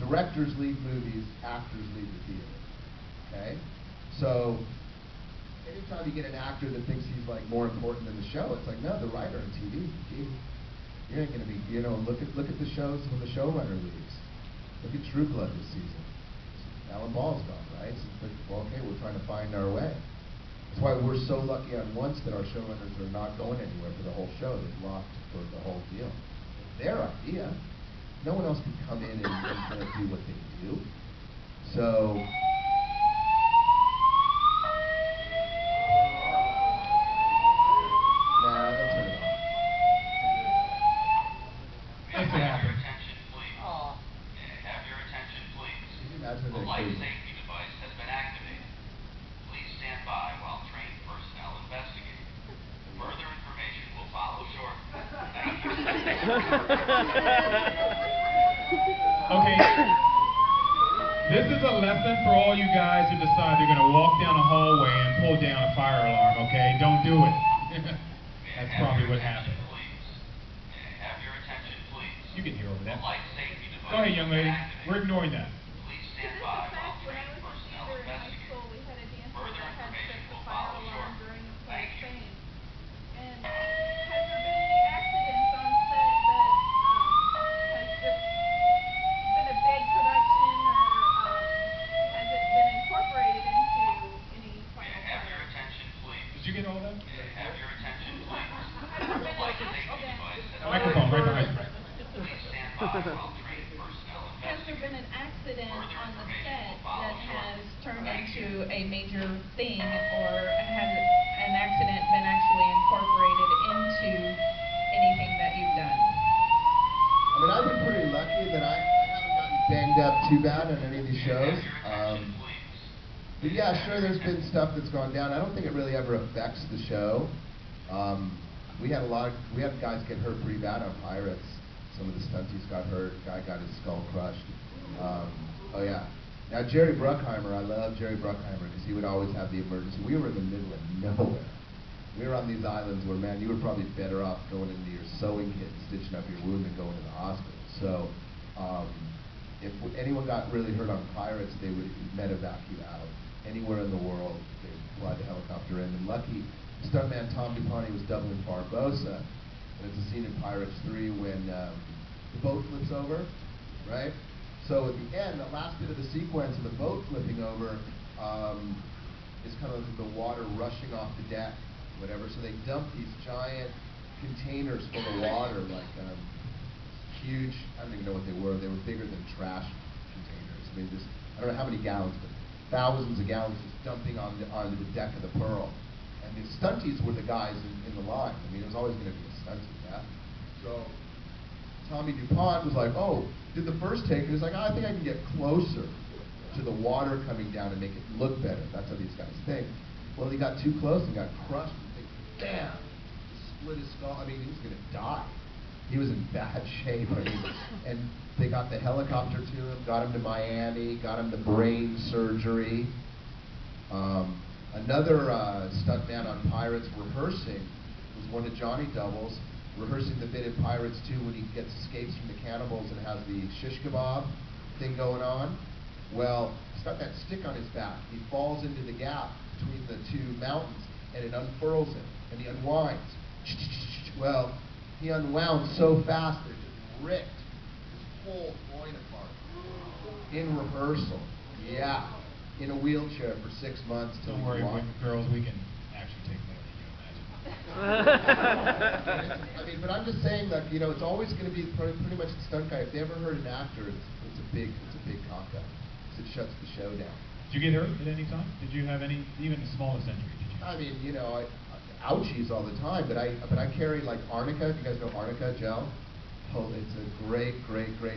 directors leave movies, actors leave the theater. Okay? So anytime you get an actor that thinks he's like more important than the show, it's like, no, the writer on TV, gee, you ain't gonna be, you know, look at the shows when the showrunner leaves. Look at True Blood this season. Alan Ball's gone, right? So it's like, well, okay, we're trying to find our way. That's why we're so lucky on once that our showrunners are not going anywhere for the whole show. They're locked for the whole deal. It's their idea. No one else can come in and do what they do. So nah, they'll turn it off. That's what happened. Have your attention, please. Imagine The that life crazy. safety device has been activated. Please stand by while trained personnel investigate. Further information will follow shortly. Thank you. Okay. This is a lesson for all you guys who decide you're going to walk down a hallway and pull down a fire alarm, okay? Don't do it. That's probably what happened. Have your attention, please. You can hear over The that. life safety device. Go ahead, young lady. We're ignoring that. Please Is stand this by the while fact when I trained was in personnel theater in high investigate. school, we had a dancer Further that had information tripped the will fire follow alarm shortly. during a play Thank of you. fame? And has there been any accidents on set that has just been a big production, or has it been incorporated into any final Have your product? attention, please. Did you get all that? Have your attention, please. Has there The been life an safety accident? device has been Microphone right behind you. Please stand by while trained personnel Has there investigate. been an accident on the set that has turned into a major thing, or has an accident been actually incorporated into anything that you've done? I mean, I've been pretty lucky that I haven't gotten banged up too bad on any of these shows. But yeah, sure, there's been stuff that's gone down. I don't think it really ever affects the show. We had guys get hurt pretty bad on Pirates. Some of the stunties got hurt. Guy got his skull crushed. Oh yeah. Now Jerry Bruckheimer, I love Jerry Bruckheimer because he would always have the emergency. We were in the middle of nowhere. We were on these islands where, man, you were probably better off going into your sewing kit and stitching up your wound than going to the hospital. So if anyone got really hurt on Pirates, they would medevac you out. Anywhere in the world, they'd fly the helicopter in. And lucky, stuntman Tom DuPont was doubling Barbosa. And it's a scene in Pirates 3 when the boat flips over, right? So at the end, the last bit of the sequence of the boat flipping over is kind of the water rushing off the deck, whatever. So they dump these giant containers full of water, like huge, I don't even know what they were. They were bigger than trash containers. I mean, just, I don't know how many gallons, but thousands of gallons just dumping onto the deck of the Pearl. And the stunties were the guys in the line. I mean, it was always going to be a stuntie, yeah? So Tommy DuPont was like, oh, did the first take, and he's like, oh, I think I can get closer to the water coming down and make it look better. That's how these guys think. Well, he got too close and got crushed, and think, damn, split his skull. I mean, he was going to die. He was in bad shape. I mean, and they got the helicopter to him, got him to Miami, got him the brain surgery. Another stuntman on Pirates rehearsing was one of Johnny Doubles, rehearsing the bit in Pirates 2 when he escapes from the cannibals and has the shish kebab thing going on. Well, he's got that stick on his back. He falls into the gap between the two mountains, and it unfurls him, and he unwinds. Well, he unwound so fast that it just ripped his whole groin apart in rehearsal. Yeah. In a wheelchair for 6 months. Don't worry, girls, we can actually take that. I mean, but I'm just saying that, you know, it's always going to be pretty much the stunt guy. If they ever hurt an actor, it's a big cock up. It shuts the show down. Did you get hurt at any time? Did you have any, even the smallest injury? Did you? I mean, you know, ouchies all the time, but I carry like Arnica. You guys know Arnica gel? Oh, it's a great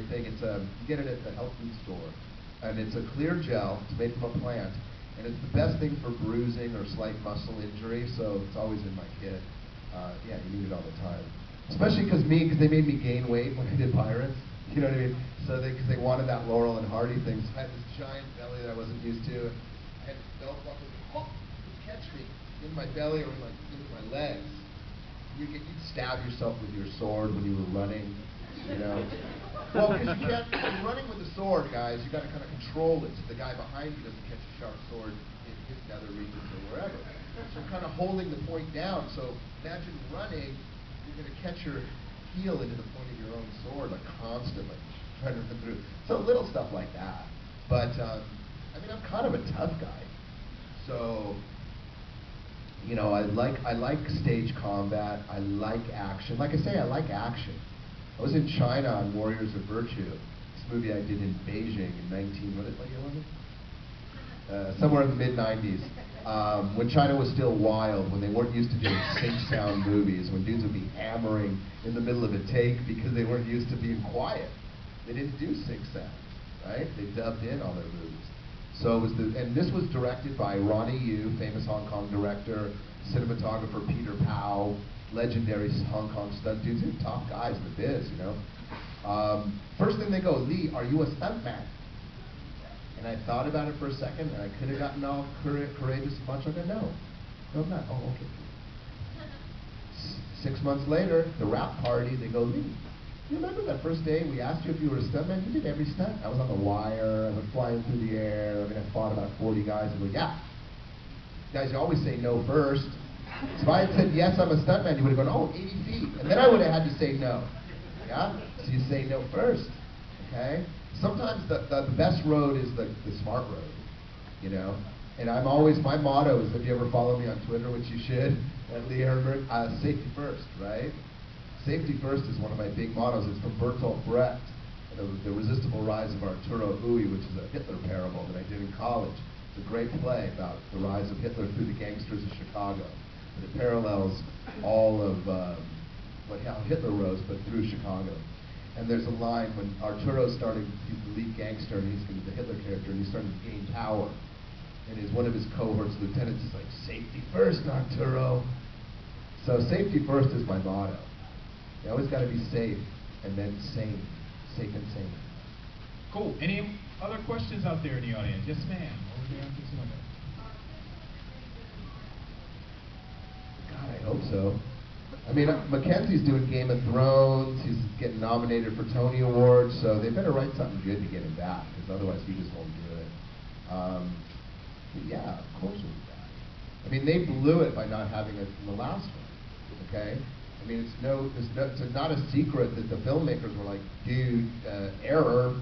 thing. It's you get it at the health food store. And it's a clear gel. It's made from a plant, and it's the best thing for bruising or slight muscle injury. So it's always in my kit. Yeah, you need it all the time. Especially because they made me gain weight when I did Pirates. You know what I mean? So because they wanted that Laurel and Hardy thing. So I had this giant belly that I wasn't used to. I had this belt buckle. Oh, it'd catch me in my belly or into my legs. You'd stab yourself with your sword when you were running. You know. Well, because you can't. When you're running with a sword. sword, guys, you got to kind of control it so the guy behind you doesn't catch a sharp sword in his nether regions or wherever. So kind of holding the point down. So imagine running, you're going to catch your heel into the point of your own sword like constantly, trying to run through. So little stuff like that. But I mean, I'm kind of a tough guy. So, you know, I like stage combat. I like action. Like I say, I like action. I was in China on Warriors of Virtue. This movie I did in Beijing in what year was it? Somewhere in the mid-90s. When China was still wild, when they weren't used to doing sync sound movies, when dudes would be hammering in the middle of a take because they weren't used to being quiet. They didn't do sync sound, right? They dubbed in all their movies. So it was and this was directed by Ronnie Yu, famous Hong Kong director, cinematographer Peter Powell, legendary Hong Kong stunt dudes. They're top guys in the biz, you know. First thing they go, Lee, are you a stuntman? And I thought about it for a second, and I could have gotten all courageous a bunch. I go, no, I'm not. Oh, okay. 6 months later, the rap party, they go, Lee, you remember that first day we asked you if you were a stuntman? You did every stunt. I was on the wire, I was flying through the air, I mean, I fought about 40 guys. I go, yeah. Guys, you always say no first. So if I had said, yes, I'm a stuntman, you would have gone, oh, 80 feet. And then I would have had to say no. Yeah? So you say no first, okay? Sometimes the best road is the smart road, you know? And I'm always, my motto is, if you ever follow me on Twitter, which you should, at Lee Arenberg, safety first, right? Safety first is one of my big mottos. It's from Bertolt Brecht, the Resistible Rise of Arturo Ui, which is a Hitler parable that I did in college. It's a great play about the rise of Hitler through the gangsters of Chicago. But it parallels all of how Hitler rose, but through Chicago. And there's a line when Arturo's starting, he's the lead gangster, and he's going to be the Hitler character, and he's starting to gain power. And one of his cohorts, lieutenants, is like, safety first, Arturo. So safety first is my motto. You always got to be safe, and then sane. Safe and sane. Cool. Any other questions out there in the audience? Yes, ma'am. Over there on this window. God, I hope so. I mean, Mackenzie's doing Game of Thrones. He's getting nominated for Tony Awards, so they better write something good to get him back, because otherwise he just won't do it. But yeah, of course we'll be back. I mean, they blew it by not having it in the last one, okay? I mean, it's not a secret that the filmmakers were like, dude, error.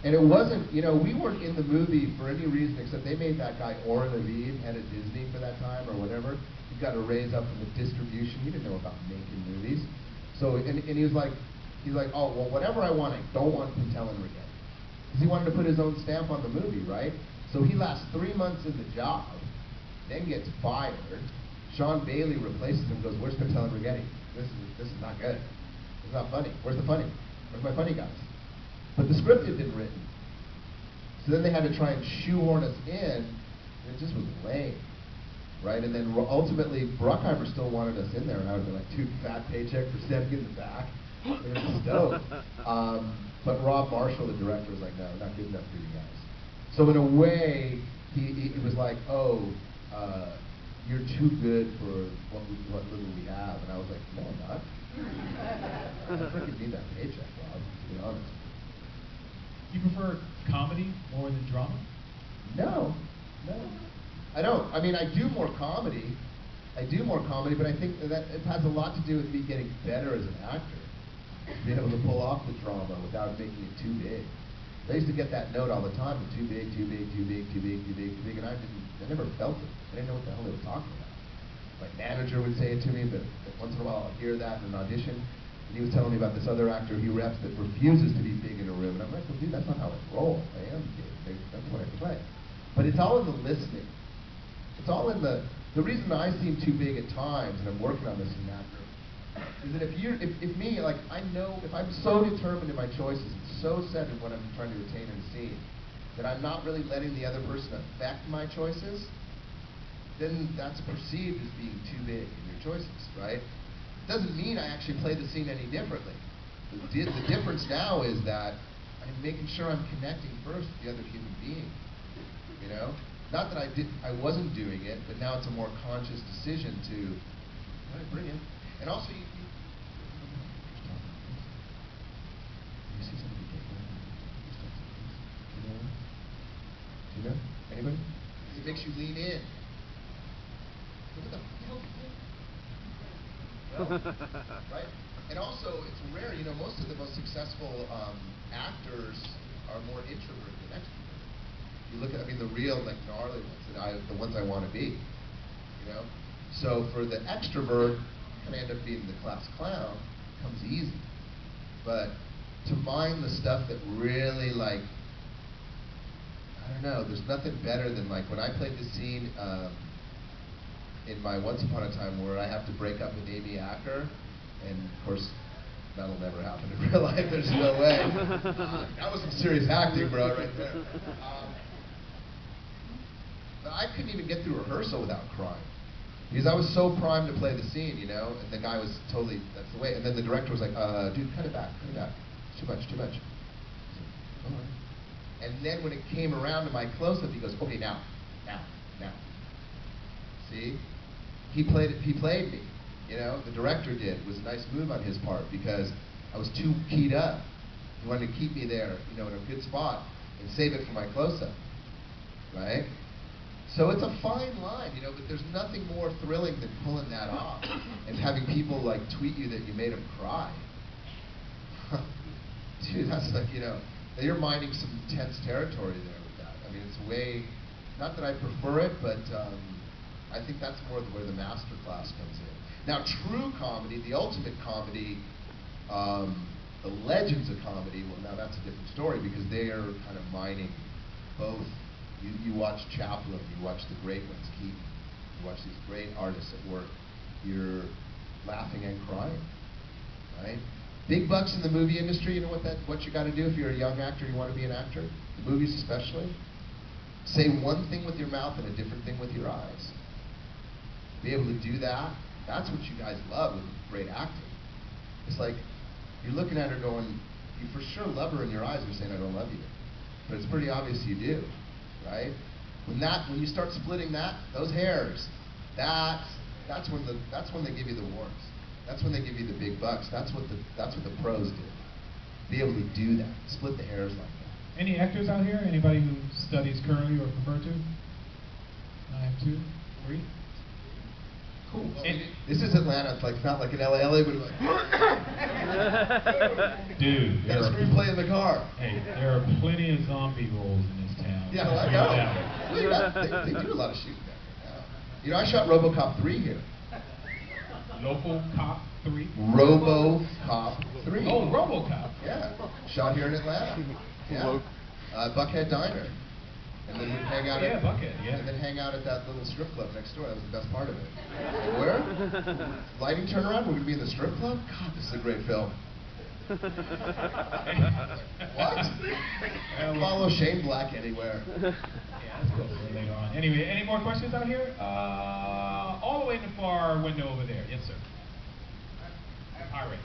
And it wasn't, you know, we weren't in the movie for any reason except they made that guy Oren Aviv, head of Disney for that time or whatever. He got a raise up from the distribution. He didn't know about making movies. So, and he was like, oh, well, whatever I want, I don't want Patel and Rigetti. Because he wanted to put his own stamp on the movie, right? So he lasts 3 months in the job, then gets fired. Sean Bailey replaces him, goes, where's Patel and Rigetti? This is not good. It's not funny. Where's the funny? Where's my funny guys? But the script had been written. So then they had to try and shoehorn us in, and it just was lame, right? And then ultimately, Bruckheimer still wanted us in there, and I would be like, dude, fat paycheck for stepping in the back. It was stoked. But Rob Marshall, the director, was like, no, not good enough for you guys. So in a way, he was like, oh, you're too good for what little we have. And I was like, no, I'm not. I freaking need that paycheck, Rob, to be honest. You prefer comedy more than drama? No. I don't. I mean, I do more comedy, but I think that it has a lot to do with me getting better as an actor. Being able to pull off the drama without making it too big. I used to get that note all the time, too big, and I never felt it. I didn't know what the hell they were talking about. My manager would say it to me, but once in a while I'll hear that in an audition. And he was telling me about this other actor he reps that refuses to be big in a room. And I'm like, well, dude, that's not how I roll. I am big. That's what I play. But it's all in the listening. It's all in the reason I seem too big at times, and I'm working on this as an actor, is that if me, like, I know, if I'm so determined in my choices and so set in what I'm trying to attain in a scene, that I'm not really letting the other person affect my choices, then that's perceived as being too big in your choices, right? It doesn't mean I actually play the scene any differently. The difference now is that I'm making sure I'm connecting first with the other human being, you know? Not that I wasn't doing it, but now it's a more conscious decision to, all right, bring it. And also, you see somebody get Yeah? Anybody? It makes you lean in. What the hell is it? Right? And also, it's rare, you know, most of the most successful actors are more introverted than extroverted. You look at, I mean, the real, like, gnarly ones, the ones I want to be, you know? So for the extrovert, kind of end up being the class clown, comes easy. But to mind the stuff that really, like, I don't know, there's nothing better than, like, when I played the scene in my Once Upon a Time where I have to break up with Amy Acker, and of course, that'll never happen in real life, there's no way. That was some serious acting, bro, right there. But I couldn't even get through rehearsal without crying. Because I was so primed to play the scene, you know, and the guy was totally, that's the way. And then the director was like, dude, cut it back, too much. So, all right. And then when it came around to my close-up, he goes, okay, now. See? He played me, you know, the director did. It was a nice move on his part because I was too keyed up. He wanted to keep me there, you know, in a good spot and save it for my close-up, right? So it's a fine line, you know, but there's nothing more thrilling than pulling that off and having people like tweet you that you made them cry. Dude, that's like, you know, you're mining some intense territory there with that. I mean, it's way, not that I prefer it, but I think that's more where the master class comes in. Now, true comedy, the ultimate comedy, the legends of comedy, well, now that's a different story because they are kind of mining both. You watch Chaplin, you watch the great ones, Keaton, you watch these great artists at work, you're laughing and crying, right? Big bucks in the movie industry, you know what you got to do if you're a young actor, you want to be an actor, the movies especially? Say one thing with your mouth and a different thing with your eyes. Be able to do that, that's what you guys love with great acting. It's like, you're looking at her going, you for sure love her in your eyes, you're saying, I don't love you. But it's pretty obvious you do. Right? When you start splitting those hairs, that's when they give you the awards. That's when they give you the big bucks. That's what the pros do. Be able to do that, split the hairs like that. Any actors out here? Anybody who studies currently or prefer to? I have 2, 3. Cool. Well, this is Atlanta. It's like not like in LA. LA would be like, dude, got a screenplay in the car. Hey, there are plenty of zombie roles in this town. Yeah, I know. They do a lot of shooting down here. You know, I shot RoboCop 3 here. Local Cop 3? RoboCop 3. Oh, RoboCop. Yeah, shot here in Atlanta. Yeah, Buckhead Diner. And then we'd hang out and then hang out at that little strip club next door. That was the best part of it. And where? Lighting turnaround? We're gonna be in the strip club? God, this is a great film. What? Follow Shane Black anywhere. Yeah, that's cool. Later on. Anyway, any more questions out here? All the way in the far window over there. Yes, sir. All right.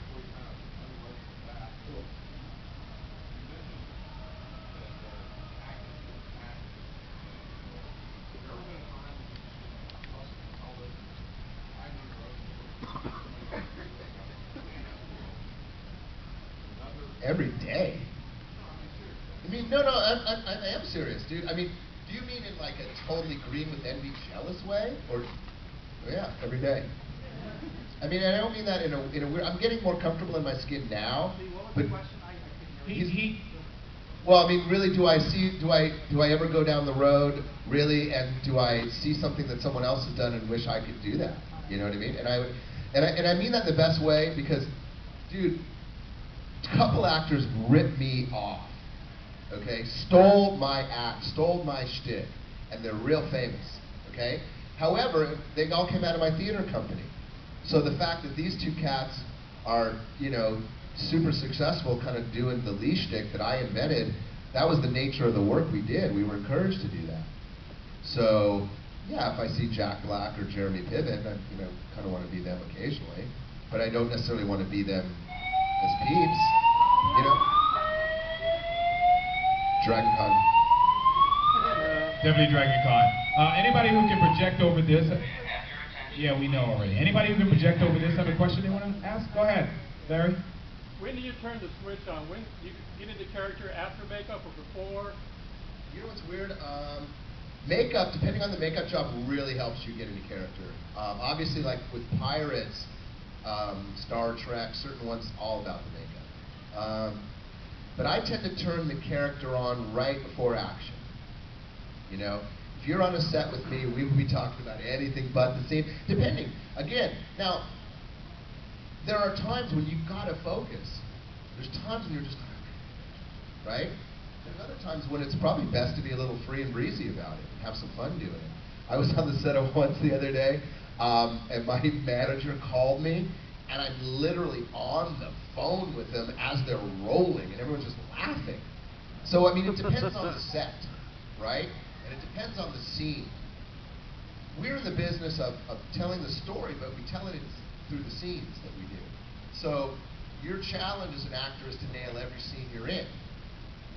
Every day? I mean, no, I am serious, dude. I mean, do you mean in like a totally green with envy, jealous way, or yeah, every day? I mean, I don't mean that in a weird. I'm getting more comfortable in my skin now, but well, I mean, really, do I ever go down the road, really, and do I see something that someone else has done and wish I could do that? You know what I mean? And I mean that in the best way because, dude, a couple actors ripped me off. Okay, stole my act, stole my shtick, and they're real famous. Okay, however, they all came out of my theater company. So the fact that these 2 cats are, you know, super successful, kind of doing the Lee shtick that I invented, that was the nature of the work we did. We were encouraged to do that. So yeah, if I see Jack Black or Jeremy Piven, I, you know, kind of want to be them occasionally, but I don't necessarily want to be them as peeps, you know. Dragon Con. Definitely Dragon Con. Anybody who can project over this? Yeah, we know already. Anybody who can project over this have a question they want to ask? Go ahead, Larry. When do you turn the switch on? When do you get into character after makeup or before? You know what's weird? Makeup, depending on the makeup job, really helps you get into character. Obviously, like with Pirates, Star Trek, certain ones, all about the makeup. But I tend to turn the character on right before action. You know, if you're on a set with me, we would be talking about anything but the scene, depending. Again, now, there are times when you've got to focus. There's times when you're just, right? There's other times when it's probably best to be a little free and breezy about it and have some fun doing it. I was on the set of once the other day, and my manager called me, and I'm literally on the phone with them as they're rolling, and everyone's just laughing. So, I mean, it depends on the set, right? And it depends on the scene. We're in the business of telling the story, but we tell it through the scenes that we do. So, your challenge as an actor is to nail every scene you're in.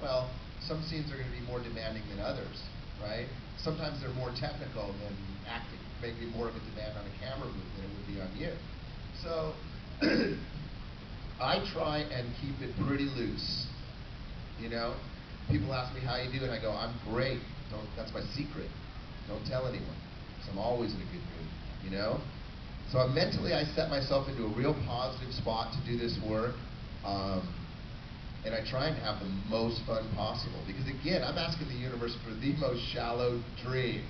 Well, some scenes are going to be more demanding than others, right? Sometimes they're more technical than acting, maybe more of a demand on a camera move than it would be on you. So, I try and keep it pretty loose, you know? People ask me how you do, and I go, I'm great. That's my secret. Don't tell anyone, because I'm always in a good mood, you know? So mentally, I set myself into a real positive spot to do this work. And I try and have the most fun possible. Because again, I'm asking the universe for the most shallow dream.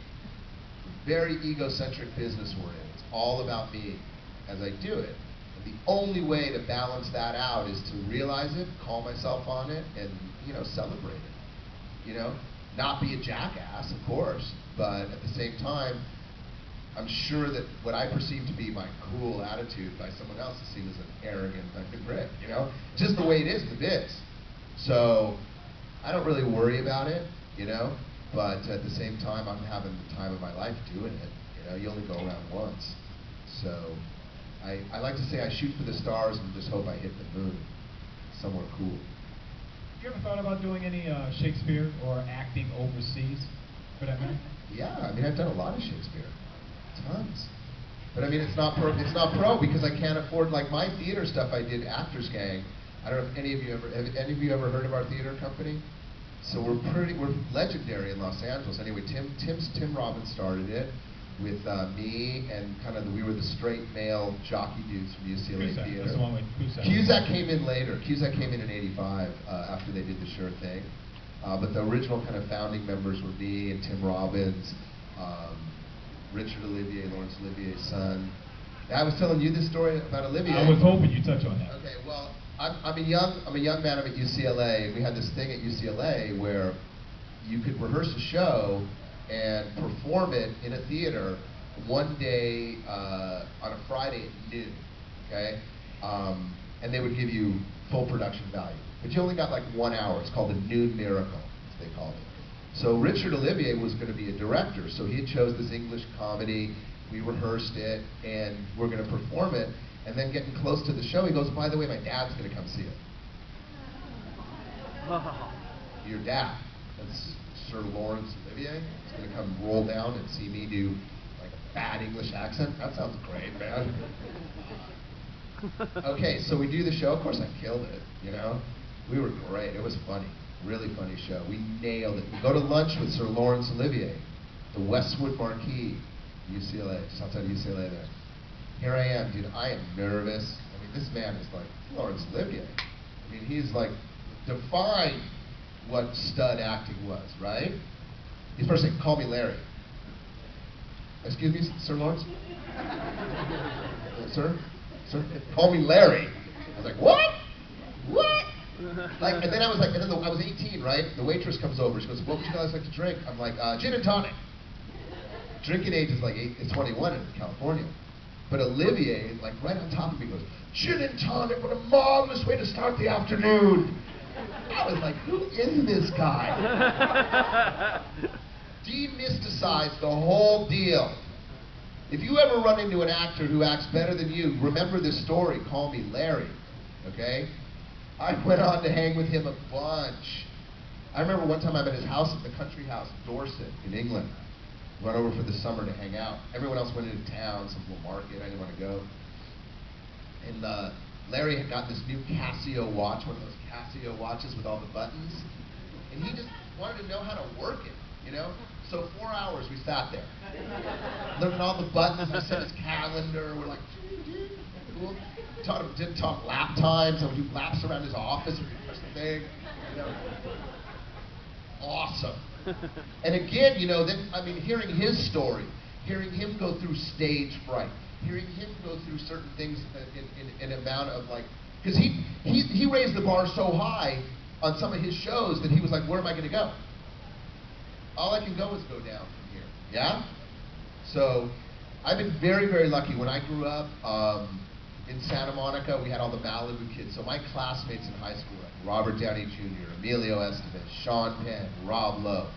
Very egocentric business we're in. It's all about me as I do it. And the only way to balance that out is to realize it, call myself on it, and, you know, celebrate it. You know? Not be a jackass, of course, but at the same time, I'm sure that what I perceive to be my cool attitude by someone else is seen as an arrogant fucking prick, you know? Just the way it is in the biz. So, I don't really worry about it, you know? But at the same time, I'm having the time of my life doing it. You know, you only go around once. So, I like to say I shoot for the stars and just hope I hit the moon. Somewhere cool. You ever thought about doing any Shakespeare or acting overseas, for that matter? Yeah, I mean, I've done a lot of Shakespeare. Tons. But I mean, it's not pro because I can't afford, like my theater stuff I did, Actors Gang. I don't know if any of you ever heard of our theater company? So we're legendary in Los Angeles. Anyway, Tim Robbins started it with me and we were the straight male jockey dudes from UCLA Cusack, Theater. that's the one with Cusack. Cusack came in later. Cusack came in '85 after they did the Sure Thing. But the original kind of founding members were me and Tim Robbins. Richard Olivier, Laurence Olivier's son. I was telling you this story about Olivier. I was hoping you'd touch on that. Okay, well, I'm a young man. I'm at UCLA, and we had this thing at UCLA where you could rehearse a show and perform it in a theater one day on a Friday at noon. Okay, and they would give you full production value, but you only got like 1 hour. It's called the Noon Miracle, as they called it. So Richard Olivier was going to be a director, so he had chose this English comedy, we rehearsed it, and we're going to perform it, and then getting close to the show, he goes, by the way, my dad's going to come see it. Your dad, that's Sir Laurence Olivier, is going to come roll down and see me do like a bad English accent? That sounds great, man. Okay, so we do the show, of course I killed it, you know? We were great, it was funny. Really funny show. We nailed it. We go to lunch with Sir Laurence Olivier, the Westwood Marquis, UCLA, just outside of UCLA there. Here I am, dude. I am nervous. I mean, this man is like Laurence Olivier. I mean, he's like defined what stud acting was, right? He's first saying, call me Larry. Excuse me, Sir Laurence? Sir? Call me Larry. I was like, what? What? Like, and then I was like, I was 18, right? The waitress comes over. She goes, "What would you guys like to drink?" I'm like, "Gin and tonic." Drinking age is like 21 in California, but Olivier, like right on top of me, goes, "Gin and tonic, what a marvelous way to start the afternoon." I was like, "Who is this guy?" Demysticized the whole deal. If you ever run into an actor who acts better than you, remember this story. Call me Larry, okay? I went on to hang with him a bunch. I remember one time I'm at his house at the country house, Dorset, in England. Run over for the summer to hang out. Everyone else went into town, some little market, I didn't want to go. And Larry had got this new Casio watch, one of those Casio watches with all the buttons. And he just wanted to know how to work it, you know? So 4 hours we sat there. Looking at all the buttons, I set his calendar, we're like, cool. Didn't talk lap times, I would do laps around his office, or press the thing, you know. Awesome. And again, you know, then, I mean, hearing his story, hearing him go through stage fright, hearing him go through certain things in amount of like, because he raised the bar so high on some of his shows that he was like, where am I going to go? All I can go is go down from here, yeah? So, I've been very, very lucky. When I grew up in Santa Monica, we had all the Malibu kids. So my classmates in high school, like Robert Downey Jr., Emilio Estevez, Sean Penn, Rob Lowe.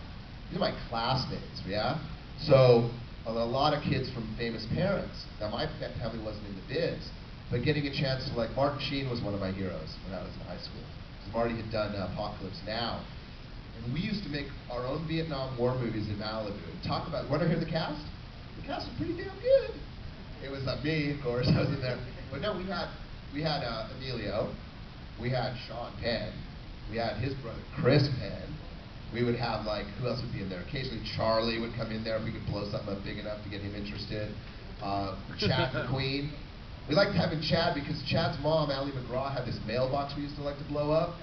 These are my classmates, yeah? So, a lot of kids from famous parents. Now, my family wasn't in the biz, but getting a chance to, like, Martin Sheen was one of my heroes when I was in high school. Because Marty had done Apocalypse Now. And we used to make our own Vietnam War movies in Malibu. Talk about, want to hear the cast? The cast was pretty damn good. It was me, of course, I was in there. But no, we had Emilio, we had Sean Penn, we had his brother Chris Penn. We would have, like, who else would be in there? Occasionally Charlie would come in there if we could blow something up big enough to get him interested. Chad the Queen. We liked having Chad because Chad's mom, Ally McGraw, had this mailbox we used to like to blow up.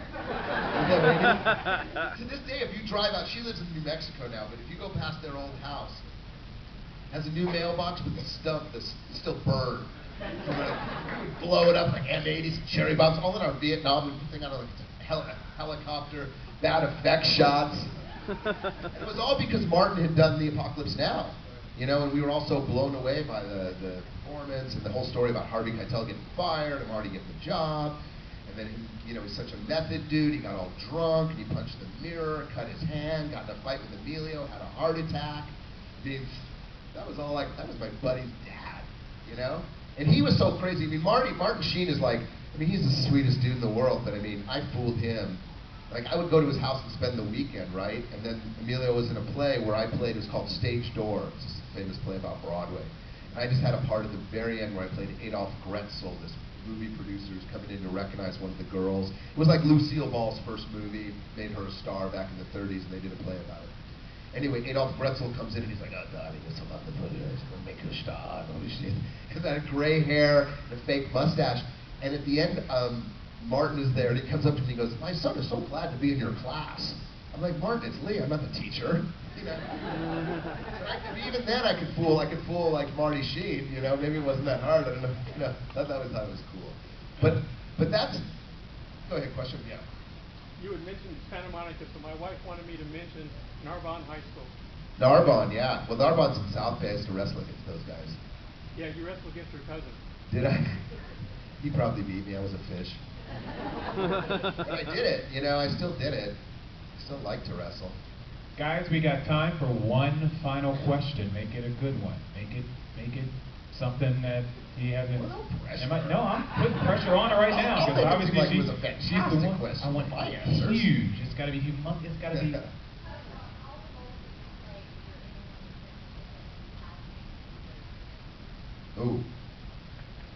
To this day, if you drive out, she lives in New Mexico now, but if you go past their old house, it has a new mailbox with the stuff that's still burned. So we would blow it up like M80s and cherry bombs, all in our Vietnam. We'd put thing out of like a helicopter, bad effect shots. And it was all because Martin had done the Apocalypse Now. You know, and we were all so blown away by the performance and the whole story about Harvey Keitel getting fired and Marty getting the job. And then, you know, he's such a method dude. He got all drunk and he punched the mirror, cut his hand, got in a fight with Emilio, had a heart attack. That was all like, that was my buddy's dad, you know? And he was so crazy. I mean, Martin Sheen is like, I mean, he's the sweetest dude in the world, but I mean, I fooled him. Like, I would go to his house and spend the weekend, right? And then Emilio was in a play where I played, it was called Stage Door. It's this famous play about Broadway. And I just had a part at the very end where I played Adolf Gretzel, this movie producer who's coming in to recognize one of the girls. It was like Lucille Ball's first movie, made her a star back in the 30s, and they did a play about it. Anyway, Adolf Gretzel comes in and he's like, oh, darling, it's a lot of fun. It's going to make you a star. And all this shit. And that gray hair and a fake mustache. And at the end, Martin is there and he comes up to me and he goes, my son is so glad to be in your class. I'm like, Martin, it's Lee. I'm not the teacher. You know? Even then, I could fool like Marty Sheen. You know, maybe it wasn't that hard. I don't know. You know, I thought it was cool. But that's. Go ahead. Question. Yeah. You had mentioned Santa Monica, so my wife wanted me to mention Narbonne High School. Narbonne, yeah. Well, Narbonne's in South Bay. I used to wrestle against those guys. Yeah, you wrestled against her cousin. Did I? He probably beat me. I was a fish. But I did it. You know, I still did it. I still like to wrestle. Guys, we got time for one final question. Make it a good one. Make it something that he hasn't. Well, no pressure. No, I'm putting pressure on her right now because obviously like it was a she's the one. question. I want my answer. Huge. It's got to be humongous. It's got to be. Ooh.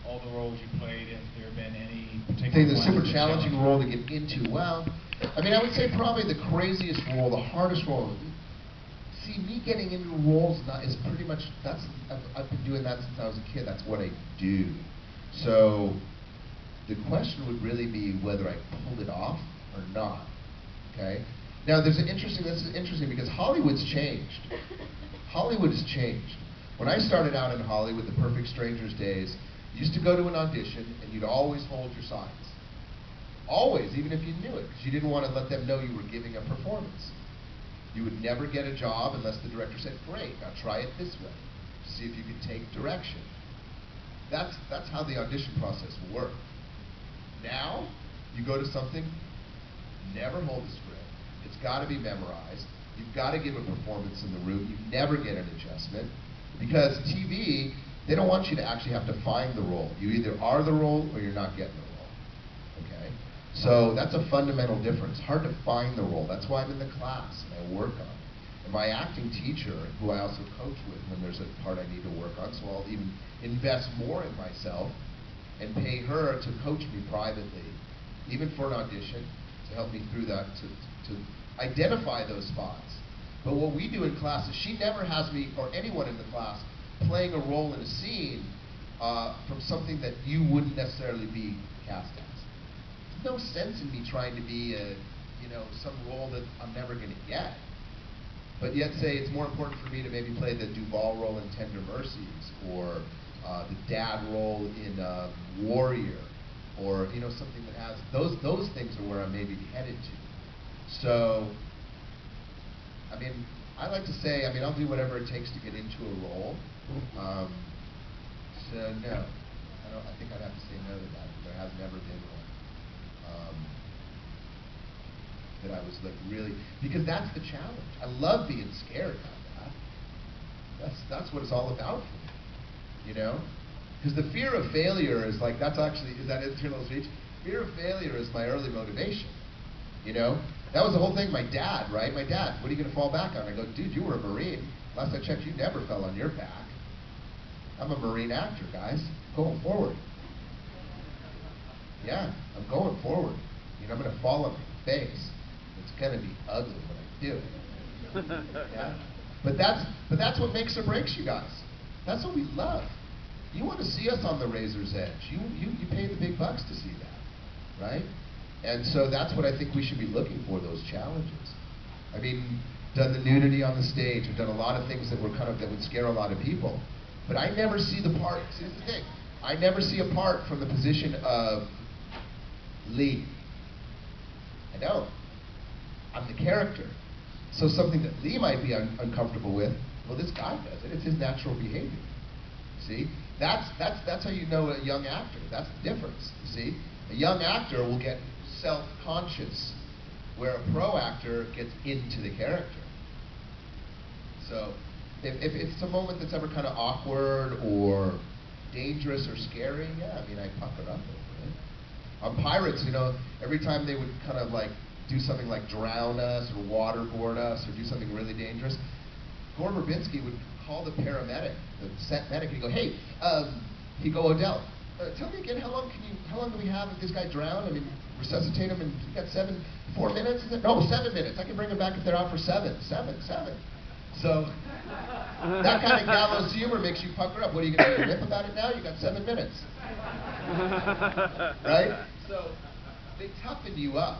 All the roles you played, has there been any particular? I think the super challenging role to get into. Well, I mean, I would say probably the craziest role, the hardest role. See, me getting into roles is pretty much, I've been doing that since I was a kid. That's what I do. So the question would really be whether I pulled it off or not. Okay. Now this is interesting because Hollywood's changed. Hollywood has changed. When I started out in Hollywood, the Perfect Strangers days, you used to go to an audition and you'd always hold your signs. Always, even if you knew it, because you didn't want to let them know you were giving a performance. You would never get a job unless the director said, great, now try it this way. See if you can take direction. That's how the audition process will work. Now, you go to something, never hold the script. It's got to be memorized. You've got to give a performance in the room. You never get an adjustment. Because TV, they don't want you to actually have to find the role. You either are the role or you're not getting the role. Okay? So that's a fundamental difference. Hard to find the role. That's why I'm in the class and I work on it. And my acting teacher, who I also coach with when there's a part I need to work on, so I'll even invest more in myself and pay her to coach me privately, even for an audition, to help me through that, to identify those spots. But what we do in class is she never has me, or anyone in the class, playing a role in a scene from something that you wouldn't necessarily be cast as. There's no sense in me trying to be some role that I'm never going to get. But yet say it's more important for me to maybe play the Duval role in Tender Mercies, or the dad role in Warrior, or something that has those things are where I'm maybe headed to. So, I mean, I like to say, I'll do whatever it takes to get into a role. So no, I think I'd have to say no to that. There has never been one that I was like really, because that's the challenge. I love being scared about that. That's what it's all about for me, Because the fear of failure is like, is that internal speech? Fear of failure is my early motivation, That was the whole thing. My dad, right? My dad, what are you going to fall back on? I go, dude, you were a Marine. Last I checked, you never fell on your back. I'm a Marine actor, guys. Going forward. Yeah, I'm going forward. I'm going to fall on my face. It's going to be ugly when I do it. Yeah? But that's what makes or breaks you guys. That's what we love. You want to see us on the razor's edge. You pay the big bucks to see that, right? And so that's what I think we should be looking for, those challenges. Done the nudity on the stage. I've done a lot of things that would scare a lot of people. But I never see the part. See, this is the thing. I never see a part from the position of Lee. I don't. I'm the character. So something that Lee might be uncomfortable with, well, this guy does it. It's his natural behavior. See? That's how you know a young actor. That's the difference. You see? A young actor will get self-conscious, where a pro actor gets into the character. So, if it's a moment that's ever kind of awkward or dangerous or scary, yeah, I pucker up over it. On Pirates, every time they would kind of like do something like drown us or waterboard us or do something really dangerous, Gore Verbinski would call the paramedic, the set medic, and he'd go, hey, he'd go, Odell, tell me again, how long do we have if this guy drowned? Resuscitate him, and you got 4 minutes? No, 7 minutes. I can bring him back if they're out for 7. So that kind of gallows humor makes you pucker up. What are you going to do? Rip about it now? You got 7 minutes, right? So they toughen you up.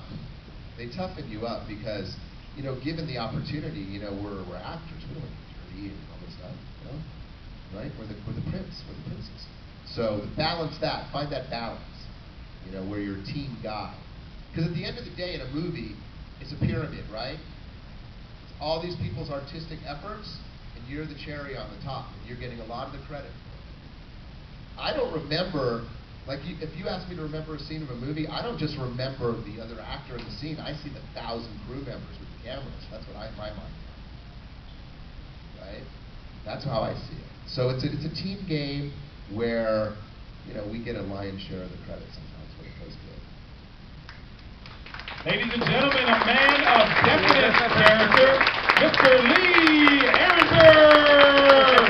They toughen you up because given the opportunity, we're actors. We don't want to be dirty and all this stuff, right? We're the prince. We're the princess. So balance that. Find that balance. Where you're a team guy. Because at the end of the day, in a movie, it's a pyramid, right? It's all these people's artistic efforts, and you're the cherry on the top, and you're getting a lot of the credit for it. I don't remember, if you ask me to remember a scene of a movie, I don't just remember the other actor in the scene. I see the 1,000 crew members with the cameras. That's what my mind is. Right? That's how I see it. So it's a team game where we get a lion's share of the credit sometimes when it goes good. Ladies and gentlemen, a man of definite character, Mr. Lee Arenberg.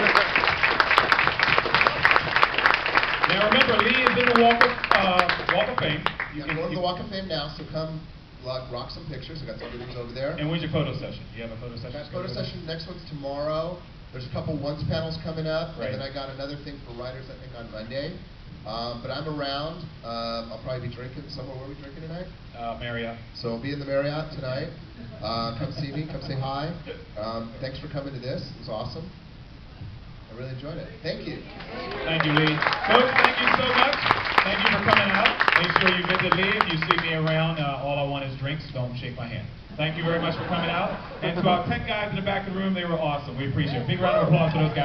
Now remember, Lee is in the Walk of Fame. I'm going to the Walk of Fame now, so come rock some pictures. I got some videos over there. And when's your photo session? Do you have a photo session? Photo session, next one's tomorrow. There's a couple once panels coming up, right. And then I got another thing for writers, I think, on Monday. But I'm around. I'll probably be drinking somewhere. Where are we drinking tonight? Marriott. So I'll be in the Marriott tonight. Come see me. Come say hi. Thanks for coming to this. It was awesome. I really enjoyed it. Thank you. Thank you, Lee. Folks, thank you so much. Thank you for coming out. Make sure you visit Lee. If you see me around, all I want is drinks. Don't shake my hand. Thank you very much for coming out. And to our tech guys in the back of the room, they were awesome. We appreciate it. Big round of applause for those guys.